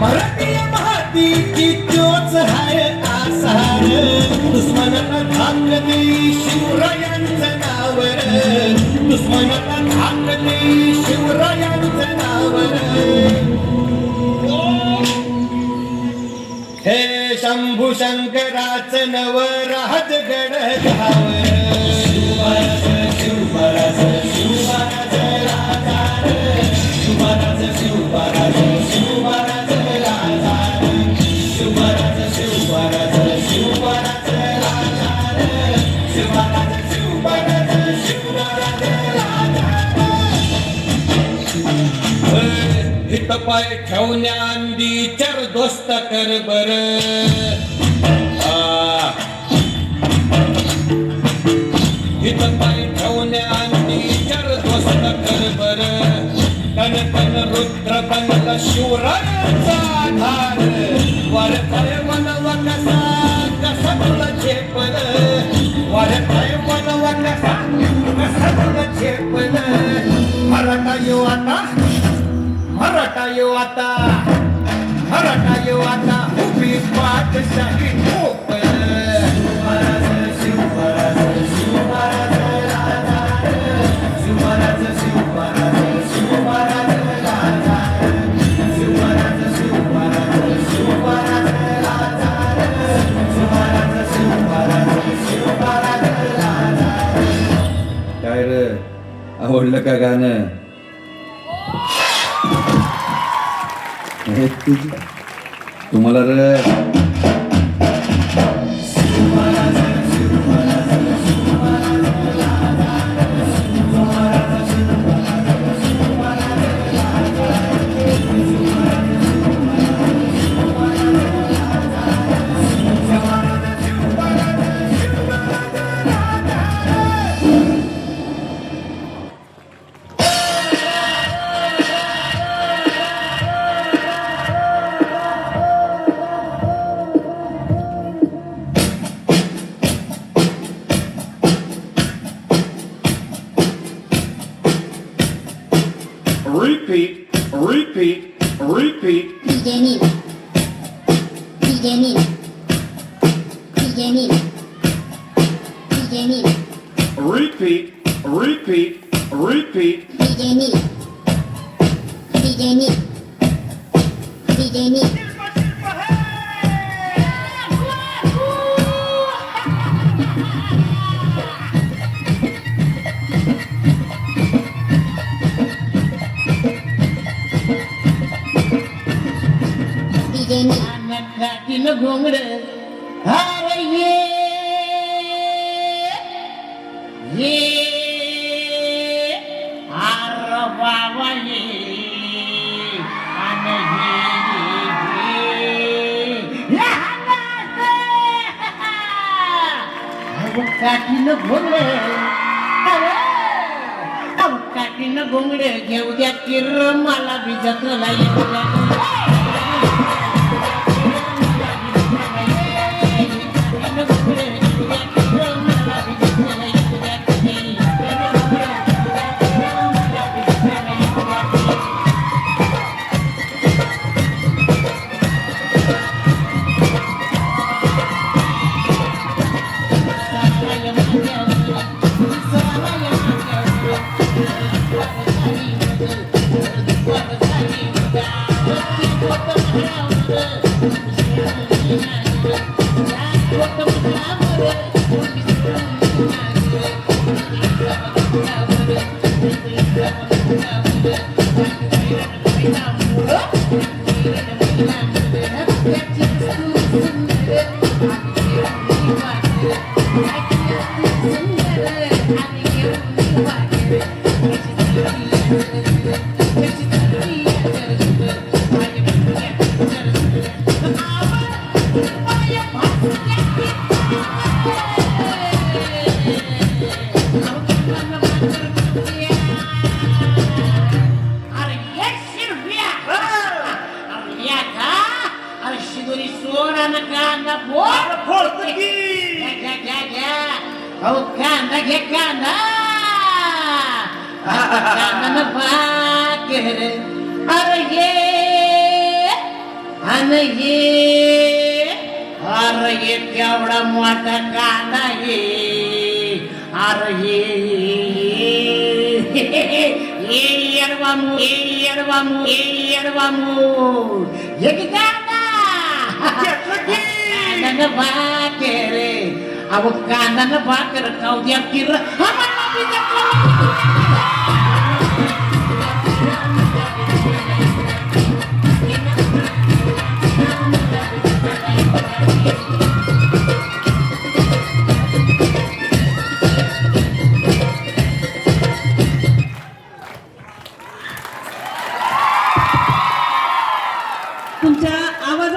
मराठी मातीची चोच हाय आसार दुश्मनाला धाक देई शिवरायांचं नावर दुश्मनाला धाक देई शिवरायांचं नावर हे शंभू शंकराचं नव राजगड घावर शिवराज शिवराज शिवराज राजा शिवराज शिवराज शिवराज राजा शिवराज शिवराज शिवराज राजा शिवराज शिवराज शिवराज राजा हित पाय ठेवण्याआधी चर दोस्त कर बर हित पाय ठेवण्याआधी चर दोस्त कर बर कन कन रुद्र बनला शिवरायांचा आधार वारताय वनवा कसा कसा तुला झेपल वारताय वनवा कसा कसा तुला झेपल मराठा येऊ आता मराठा येऊ आता मराठा येऊ आता उभी पाठशाही ठोकल शिवराज शिवराज शिवराज राजा शिवराज शिवराज शिवराज राजा शिवराज शिवराज शिवराज राजा शिवराज शिवराज शिवराज राजा काय रे आवडलं का गाणं तुम्हाला रे Repeat, repeat, repeat. Beginning. Beginning. Beginning. Beginning. Repeat, repeat, repeat. Beginning. Beginning. Beginning. घोंगड अरे ये आर बाबा ये आणि काठीनं घोंगड काठीनं घोंगड घेऊ द्या किर मला भिजत आणि हे अरे हे केवढा मोठा कांदा हे अरे हे येडवामू हे की कांदा कांदानं भाकर अहो कांदानं भाकर खाऊ द्या किर तुमच्या आवाज